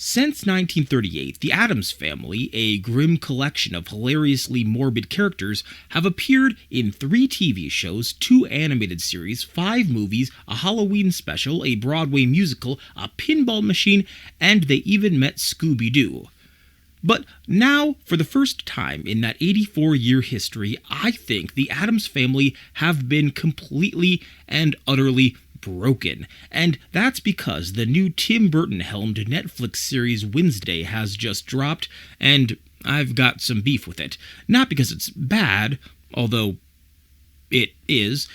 Since 1938, the Addams Family, a grim collection of hilariously morbid characters, have appeared in 3 TV shows, 2 animated series, 5 movies, a Halloween special, a Broadway musical, a pinball machine, and they even met Scooby-Doo. But now, for the first time in that 84-year history, I think the Addams Family have been completely and utterly broken, and that's because the new Tim Burton-helmed Netflix series Wednesday has just dropped, and I've got some beef with it. Not because it's bad, although it is.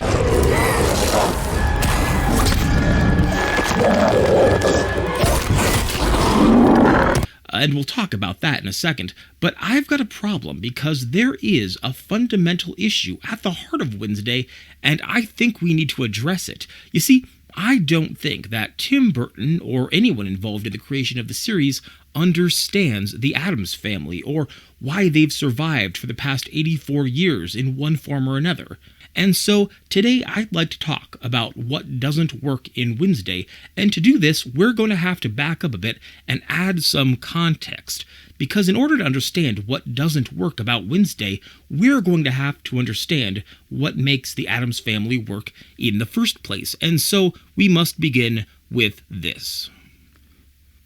And we'll talk about that in a second, but I've got a problem because there is a fundamental issue at the heart of Wednesday, and I think we need to address it. You see, I don't think that Tim Burton or anyone involved in the creation of the series understands the Addams Family or why they've survived for the past 84 years in one form or another. And so today I'd like to talk about what doesn't work in Wednesday, and to do this we're going to have to back up a bit and add some context, because in order to understand what doesn't work about Wednesday, we're going to have to understand what makes the Addams Family work in the first place, and so we must begin with this.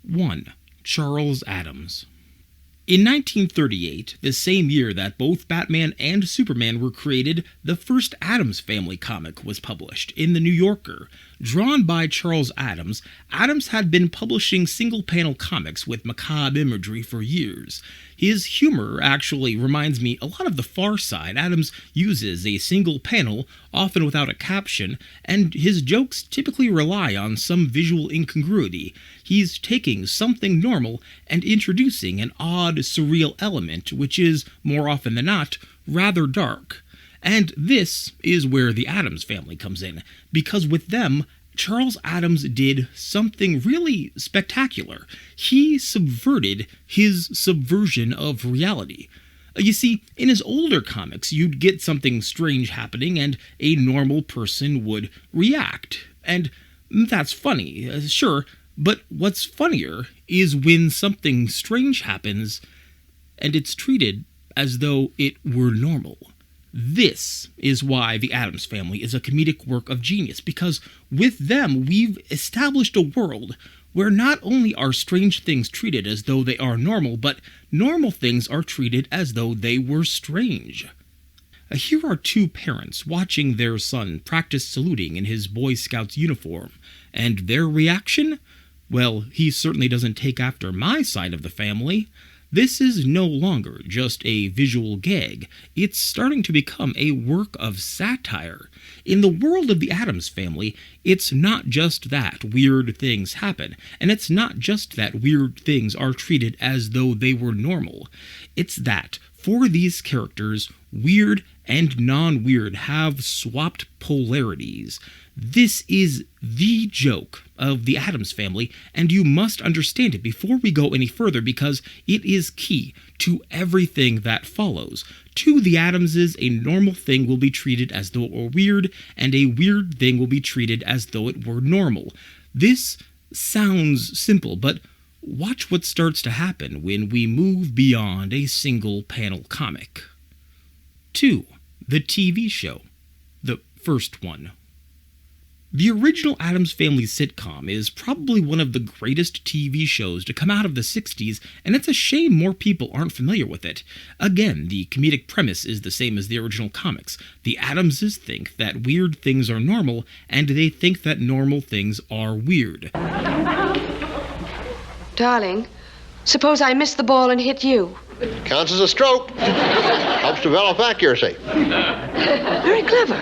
1. Charles Addams. In 1938, the same year that both Batman and Superman were created, the first Addams Family comic was published in The New Yorker. Drawn by Charles Addams, Addams had been publishing single-panel comics with macabre imagery for years. His humor actually reminds me a lot of The Far Side. Addams uses a single panel, often without a caption, and his jokes typically rely on some visual incongruity. He's taking something normal and introducing an odd, surreal element, which is, more often than not, rather dark. And this is where the Addams Family comes in, because with them, Charles Addams did something really spectacular. He subverted his subversion of reality. You see, in his older comics, you'd get something strange happening and a normal person would react. And that's funny, sure, but what's funnier is when something strange happens and it's treated as though it were normal. This is why the Addams Family is a comedic work of genius, because with them we've established a world where not only are strange things treated as though they are normal, but normal things are treated as though they were strange. Here are 2 parents watching their son practice saluting in his Boy Scout's uniform, and their reaction? Well, he certainly doesn't take after my side of the family. This is no longer just a visual gag. It's starting to become a work of satire. In the world of the Addams Family, it's not just that weird things happen, and it's not just that weird things are treated as though they were normal. It's that, for these characters, weird and non-weird have swapped polarities. This is the joke of the Addams Family, and you must understand it before we go any further, because it is key to everything that follows. To the Addamses, a normal thing will be treated as though it were weird, and a weird thing will be treated as though it were normal. This sounds simple, but watch what starts to happen when we move beyond a single-panel comic. 2. The TV show. The first one. The original Addams Family sitcom is probably one of the greatest TV shows to come out of the 60s, and it's a shame more people aren't familiar with it. Again, the comedic premise is the same as the original comics. The Addamses think that weird things are normal, and they think that normal things are weird. Darling, suppose I miss the ball and hit you. It counts as a stroke. Helps develop accuracy. Very clever.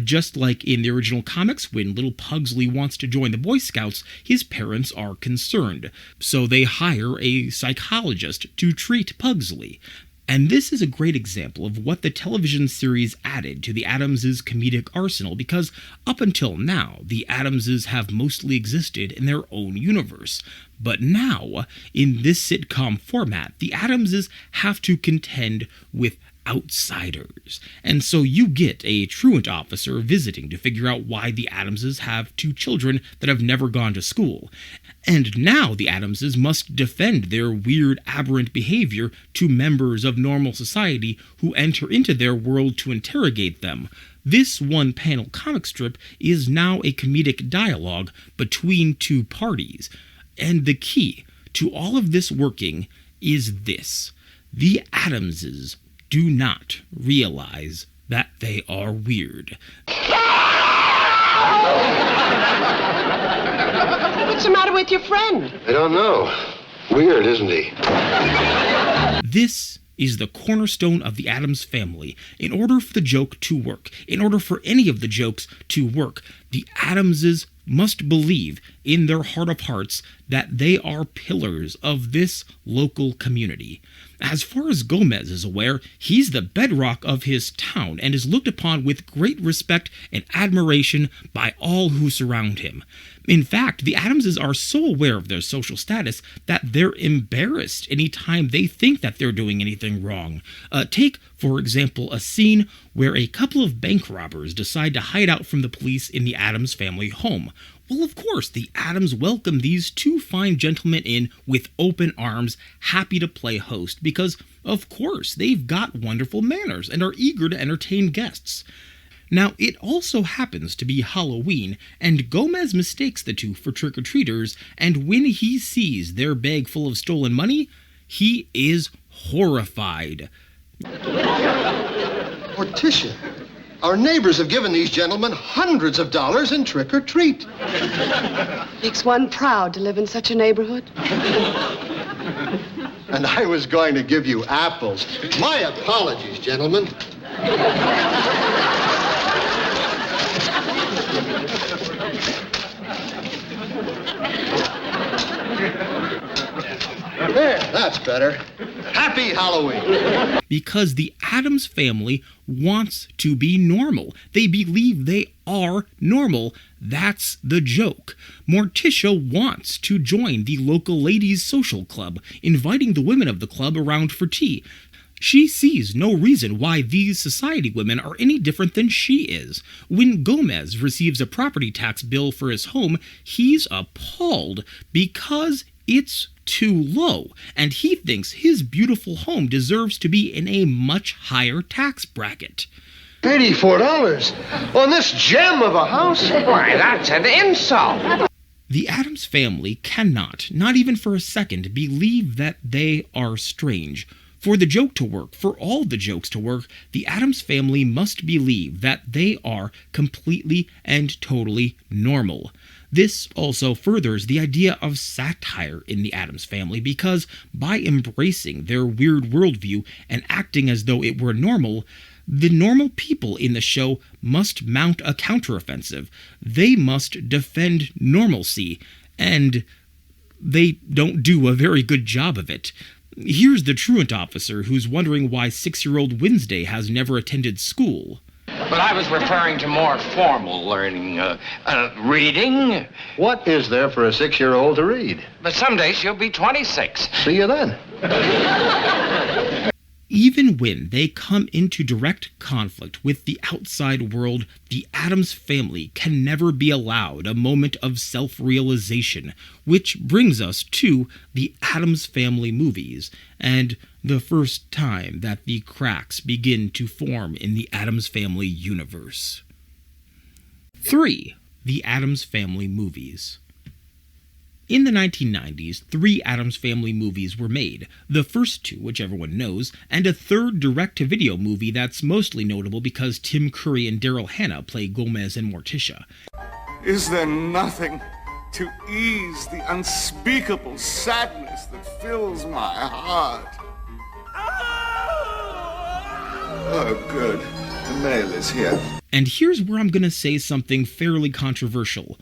Just like in the original comics, when little Pugsley wants to join the Boy Scouts, his parents are concerned, so they hire a psychologist to treat Pugsley. And this is a great example of what the television series added to the Addamses' comedic arsenal, because up until now, the Addamses have mostly existed in their own universe. But now, in this sitcom format, the Addamses have to contend with outsiders. And so you get a truant officer visiting to figure out why the Addamses have two children that have never gone to school. And now the Addamses must defend their weird, aberrant behavior to members of normal society who enter into their world to interrogate them. This one-panel comic strip is now a comedic dialogue between two parties. And the key to all of this working is this: the Addamses do not realize that they are weird. What's the matter with your friend? I don't know. Weird, isn't he? This is the cornerstone of the Addams family. In order for the joke to work, in order for any of the jokes to work, the Addamses must believe in their heart of hearts that they are pillars of this local community. As far as Gomez is aware, he's the bedrock of his town and is looked upon with great respect and admiration by all who surround him. In fact, the Addamses are so aware of their social status that they're embarrassed any time they think that they're doing anything wrong. Take, for example, a scene where a couple of bank robbers decide to hide out from the police in the Addams family home. Well, of course, the Addams welcome these two fine gentlemen in with open arms, happy to play host, because, of course, they've got wonderful manners and are eager to entertain guests. Now, it also happens to be Halloween, and Gomez mistakes the two for trick-or-treaters, and when he sees their bag full of stolen money, he is horrified. Morticia, our neighbors have given these gentlemen hundreds of dollars in trick-or-treat. Makes one proud to live in such a neighborhood. And I was going to give you apples. My apologies, gentlemen. There, that's better. Happy Halloween. Because the Addams family wants to be normal. They believe they are normal. That's the joke. Morticia wants to join the local ladies' social club, inviting the women of the club around for tea. She sees no reason why these society women are any different than she is. When Gomez receives a property tax bill for his home, he's appalled because it's too low, and he thinks his beautiful home deserves to be in a much higher tax bracket. $84 on this gem of a house? Why, that's an insult. The Addams family cannot, not even for a second, believe that they are strange. For the joke to work, for all the jokes to work, the Addams family must believe that they are completely and totally normal. This also furthers the idea of satire in the Addams family because by embracing their weird worldview and acting as though it were normal, the normal people in the show must mount a counteroffensive. They must defend normalcy, and they don't do a very good job of it. Here's the truant officer who's wondering why 6-year-old Wednesday has never attended school. But I was referring to more formal learning, reading. What is there for a 6-year-old to read? But someday she'll be 26. See you then. Even when they come into direct conflict with the outside world, the Addams family can never be allowed a moment of self-realization, which brings us to the Addams Family movies, and the first time that the cracks begin to form in the Addams Family universe. 3. The Addams Family movies. In the 1990s, 3 Addams Family movies were made, the first 2, which everyone knows, and a third direct-to-video movie that's mostly notable because Tim Curry and Daryl Hannah play Gomez and Morticia. Is there nothing to ease the unspeakable sadness that fills my heart? Oh, good. The mail is here. And here's where I'm gonna say something fairly controversial.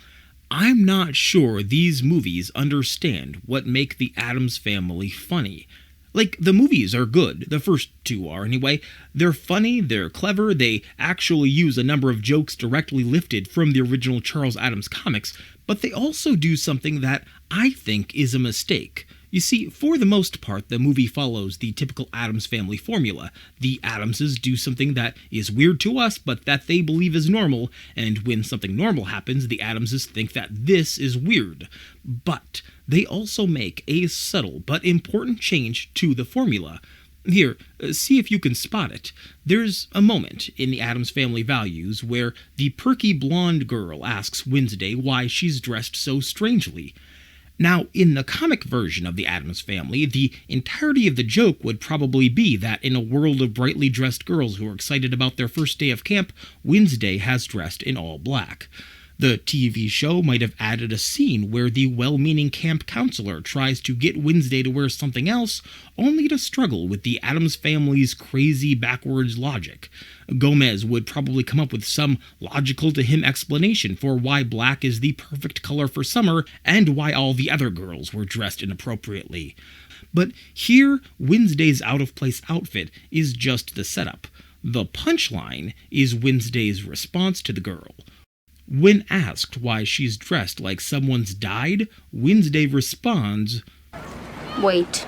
I'm not sure these movies understand what make the Addams Family funny. Like, the movies are good, the first 2 are anyway. They're funny, they're clever, they actually use a number of jokes directly lifted from the original Charles Addams comics, but they also do something that I think is a mistake. You see, for the most part, the movie follows the typical Addams Family formula. The Addamses do something that is weird to us, but that they believe is normal, and when something normal happens, the Addamses think that this is weird. But they also make a subtle but important change to the formula. Here, see if you can spot it. There's a moment in the Addams Family Values where the perky blonde girl asks Wednesday why she's dressed so strangely. Now, in the comic version of the Addams Family, the entirety of the joke would probably be that in a world of brightly dressed girls who are excited about their first day of camp, Wednesday has dressed in all black. The TV show might have added a scene where the well-meaning camp counselor tries to get Wednesday to wear something else, only to struggle with the Addams family's crazy backwards logic. Gomez would probably come up with some logical-to-him explanation for why black is the perfect color for summer and why all the other girls were dressed inappropriately. But here, Wednesday's out-of-place outfit is just the setup. The punchline is Wednesday's response to the girl. When asked why she's dressed like someone's died, Wednesday responds, "Wait."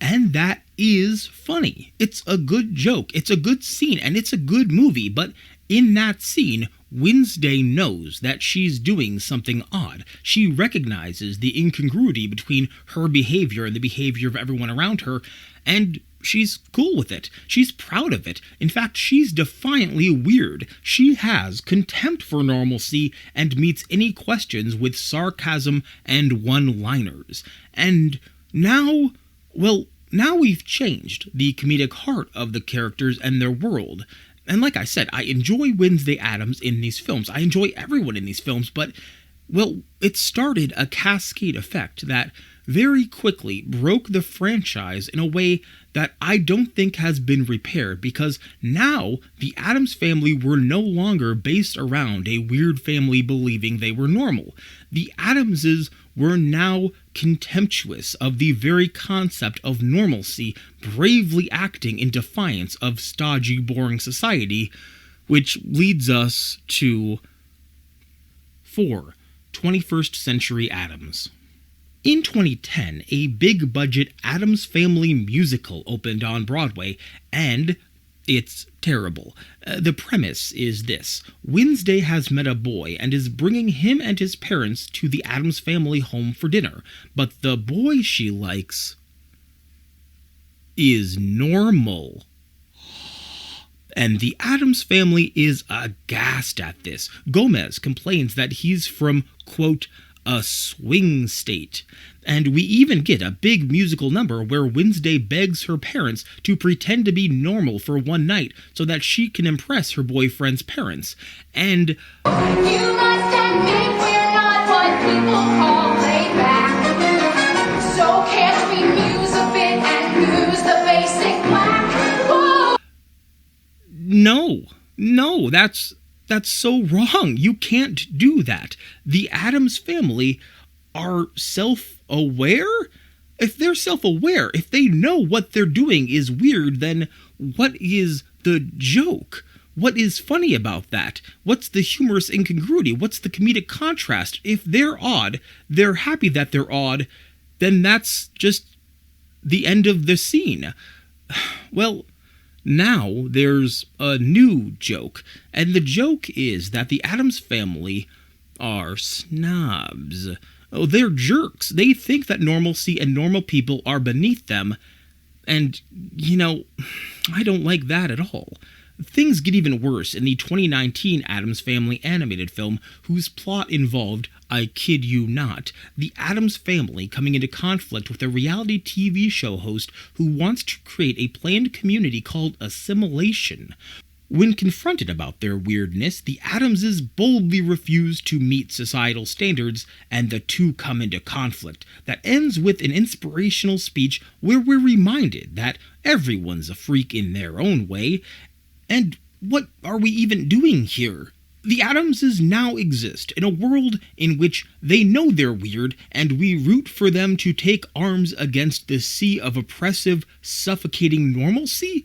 And that is funny. It's a good joke, it's a good scene, and it's a good movie, but in that scene, Wednesday knows that she's doing something odd. She recognizes the incongruity between her behavior and the behavior of everyone around her, and she's cool with it. She's proud of it. In fact, she's defiantly weird. She has contempt for normalcy and meets any questions with sarcasm and one-liners. And now we've changed the comedic heart of the characters and their world. And like I said, I enjoy Wednesday Addams in these films. I enjoy everyone in these films, but, it started a cascade effect that very quickly broke the franchise in a way that I don't think has been repaired, because now the Addams Family were no longer based around a weird family believing they were normal. The Addamses were now contemptuous of the very concept of normalcy, bravely acting in defiance of stodgy, boring society, which leads us to 4. 21st Century Addams. In 2010, a big-budget Addams Family musical opened on Broadway, and it's terrible. The premise is this. Wednesday has met a boy and is bringing him and his parents to the Addams Family home for dinner, but the boy she likes is normal. And the Addams Family is aghast at this. Gomez complains that he's from, quote, a swing state. And we even get a big musical number where Wednesday begs her parents to pretend to be normal for one night so that she can impress her boyfriend's parents. And you must admit we're not what people call laid back. So can't we muse a bit and use the basic black? Whoa! No, that's so wrong. You can't do that. The Addams Family are self-aware? If they're self-aware, if they know what they're doing is weird, then what is the joke? What is funny about that? What's the humorous incongruity? What's the comedic contrast? If they're odd, they're happy that they're odd, then that's just the end of the scene. Well, now there's a new joke, and the joke is that the Addams Family are snobs. Oh, they're jerks. They think that normalcy and normal people are beneath them, and, I don't like that at all. Things get even worse in the 2019 Addams Family animated film, whose plot involved, I kid you not, the Addams Family coming into conflict with a reality TV show host who wants to create a planned community called Assimilation. When confronted about their weirdness, the Addamses boldly refuse to meet societal standards, and the two come into conflict that ends with an inspirational speech where we're reminded that everyone's a freak in their own way. And what are we even doing here? The Addamses now exist in a world in which they know they're weird, and we root for them to take arms against the sea of oppressive, suffocating normalcy?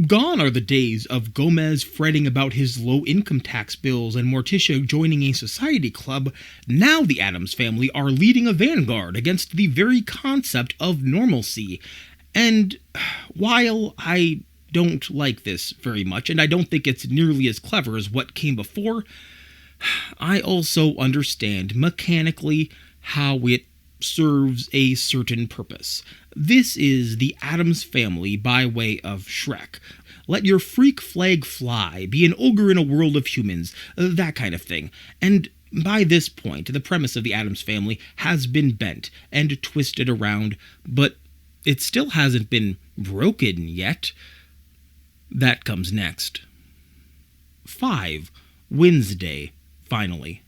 Gone are the days of Gomez fretting about his low income tax bills and Morticia joining a society club. Now the Addams family are leading a vanguard against the very concept of normalcy. And while I don't like this very much, and I don't think it's nearly as clever as what came before, I also understand mechanically how it serves a certain purpose. This is the Addams family by way of Shrek. Let your freak flag fly, be an ogre in a world of humans, that kind of thing. And by this point, the premise of the Addams family has been bent and twisted around, but it still hasn't been broken yet. That comes next. 5. Wednesday, finally.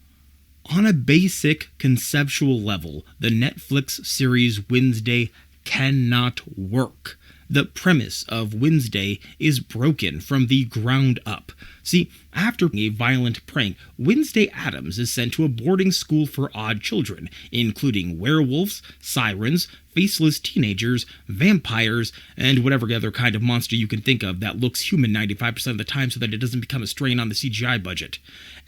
On a basic conceptual level, the Netflix series Wednesday cannot work. The premise of Wednesday is broken from the ground up. See, after a violent prank, Wednesday Addams is sent to a boarding school for odd children, including werewolves, sirens, faceless teenagers, vampires, and whatever other kind of monster you can think of that looks human 95% of the time so that it doesn't become a strain on the CGI budget.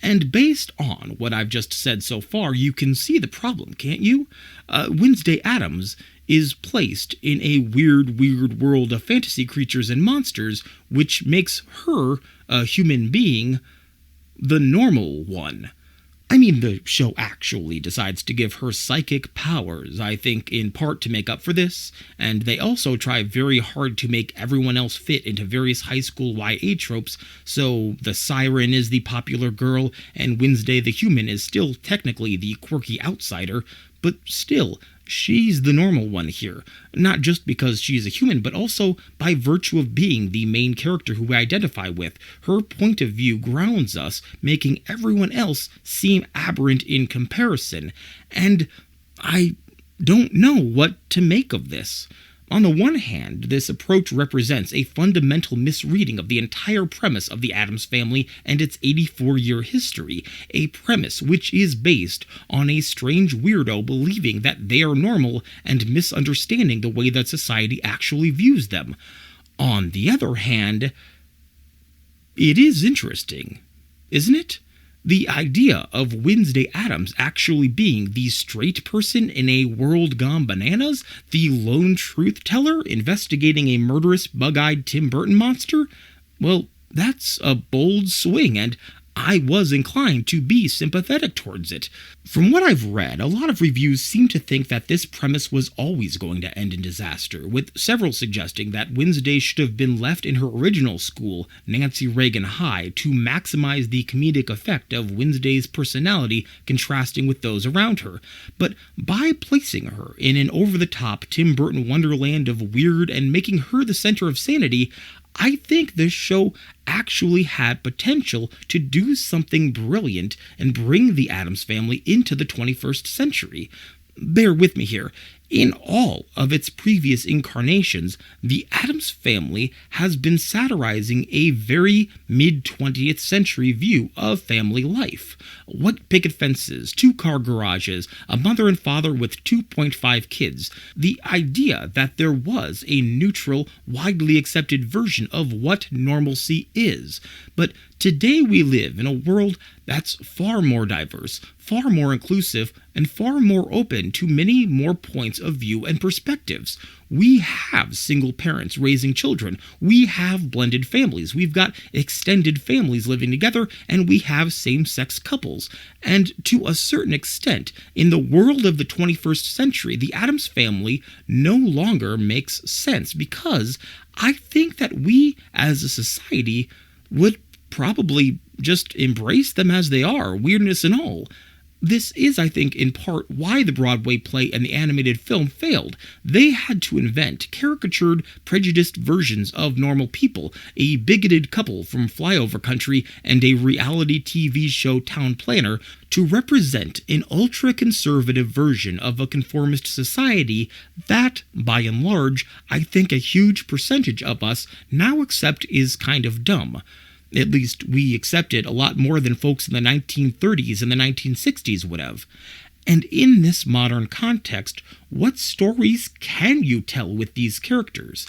And based on what I've just said so far, you can see the problem, can't you? Wednesday Addams is placed in a weird world of fantasy creatures and monsters, which makes her, a human being, the normal one. I mean, the show actually decides to give her psychic powers, I think, in part to make up for this, and they also try very hard to make everyone else fit into various high school YA tropes, so the siren is the popular girl, and Wednesday the human is still technically the quirky outsider, but still, she's the normal one here, not just because she's a human, but also by virtue of being the main character who we identify with. Her point of view grounds us, making everyone else seem aberrant in comparison, and I don't know what to make of this. On the one hand, this approach represents a fundamental misreading of the entire premise of the Addams family and its 84-year history, a premise which is based on a strange weirdo believing that they are normal and misunderstanding the way that society actually views them. On the other hand, it is interesting, isn't it? The idea of Wednesday Addams actually being the straight person in a world gone bananas, the lone truth teller investigating a murderous, bug-eyed Tim Burton monster, well, that's a bold swing, and I was inclined to be sympathetic towards it. From what I've read, a lot of reviews seem to think that this premise was always going to end in disaster, with several suggesting that Wednesday should have been left in her original school, Nancy Reagan High, to maximize the comedic effect of Wednesday's personality contrasting with those around her. But by placing her in an over-the-top Tim Burton wonderland of weird and making her the center of sanity, I think this show actually had potential to do something brilliant and bring the Addams family into the 21st century. Bear with me here. In all of its previous incarnations, the Addams family has been satirizing a very mid-20th century view of family life. What picket fences, two-car garages, a mother and father with 2.5 kids. The idea that there was a neutral, widely accepted version of what normalcy is. But today we live in a world that's far more diverse, far more inclusive, and far more open to many more points of view and perspectives. We have single parents raising children. We have blended families. We've got extended families living together, and we have same-sex couples. And to a certain extent, in the world of the 21st century, the Addams family no longer makes sense because I think that we, as a society, would probably just embrace them as they are, weirdness and all. This is, I think, in part why the Broadway play and the animated film failed. They had to invent caricatured, prejudiced versions of normal people, a bigoted couple from flyover country, and a reality TV show town planner to represent an ultra-conservative version of a conformist society that, by and large, I think a huge percentage of us now accept is kind of dumb. At least we accept it a lot more than folks in the 1930s and the 1960s would have. And in this modern context, what stories can you tell with these characters?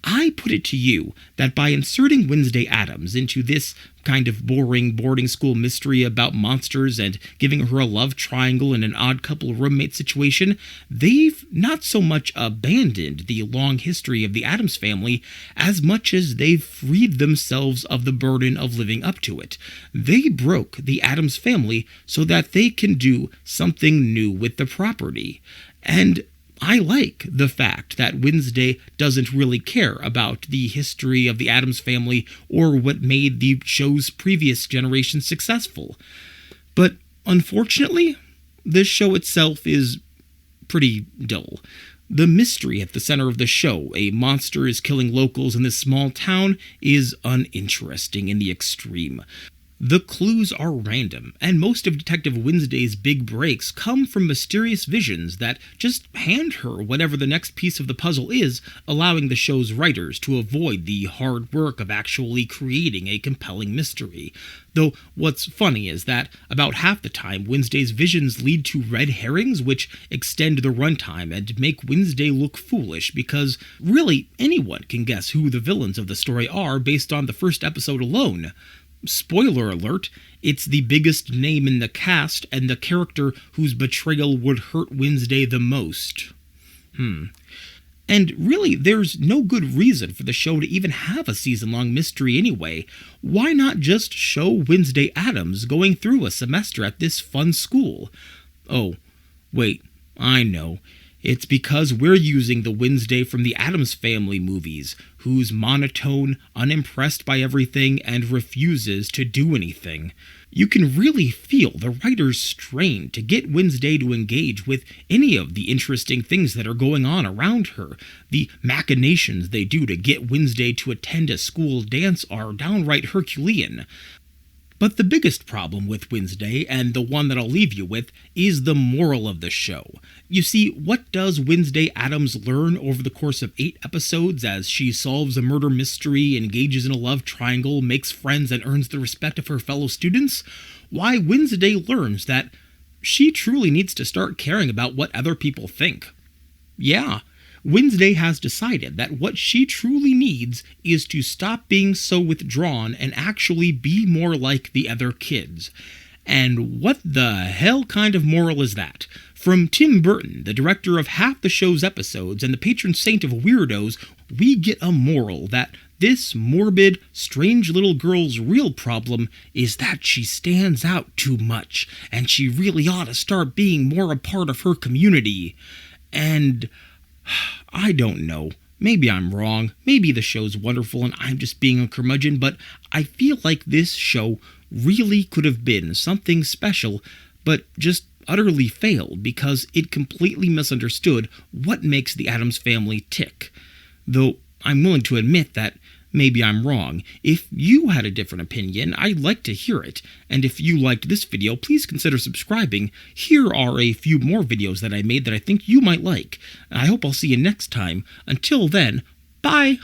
I put it to you that by inserting Wednesday Addams into this kind of boring boarding school mystery about monsters and giving her a love triangle and an odd couple roommate situation, they've not so much abandoned the long history of the Addams family as much as they've freed themselves of the burden of living up to it. They broke the Addams family so that they can do something new with the property. And I like the fact that Wednesday doesn't really care about the history of the Addams family or what made the show's previous generation successful. But unfortunately, this show itself is pretty dull. The mystery at the center of the show, a monster is killing locals in this small town, is uninteresting in the extreme. The clues are random, and most of Detective Wednesday's big breaks come from mysterious visions that just hand her whatever the next piece of the puzzle is, allowing the show's writers to avoid the hard work of actually creating a compelling mystery. Though what's funny is that about half the time Wednesday's visions lead to red herrings which extend the runtime and make Wednesday look foolish because really anyone can guess who the villains of the story are based on the first episode alone. Spoiler alert, it's the biggest name in the cast and the character whose betrayal would hurt Wednesday the most. And really, there's no good reason for the show to even have a season-long mystery anyway. Why not just show Wednesday Addams going through a semester at this fun school? Oh, wait, I know. It's because we're using the Wednesday from the Addams Family movies, who's monotone, unimpressed by everything, and refuses to do anything. You can really feel the writer's strain to get Wednesday to engage with any of the interesting things that are going on around her. The machinations they do to get Wednesday to attend a school dance are downright Herculean. But the biggest problem with Wednesday, and the one that I'll leave you with, is the moral of the show. You see, what does Wednesday Addams learn over the course of 8 episodes as she solves a murder mystery, engages in a love triangle, makes friends, and earns the respect of her fellow students? Why, Wednesday learns that she truly needs to start caring about what other people think. Yeah, Wednesday has decided that what she truly needs is to stop being so withdrawn and actually be more like the other kids. And what the hell kind of moral is that? From Tim Burton, the director of half the show's episodes and the patron saint of weirdos, we get a moral that this morbid, strange little girl's real problem is that she stands out too much, and she really ought to start being more a part of her community. And I don't know. Maybe I'm wrong. Maybe the show's wonderful and I'm just being a curmudgeon, but I feel like this show really could have been something special, but just utterly failed because it completely misunderstood what makes the Addams family tick. Though I'm willing to admit that maybe I'm wrong. If you had a different opinion, I'd like to hear it. And if you liked this video, please consider subscribing. Here are a few more videos that I made that I think you might like. I hope I'll see you next time. Until then, bye!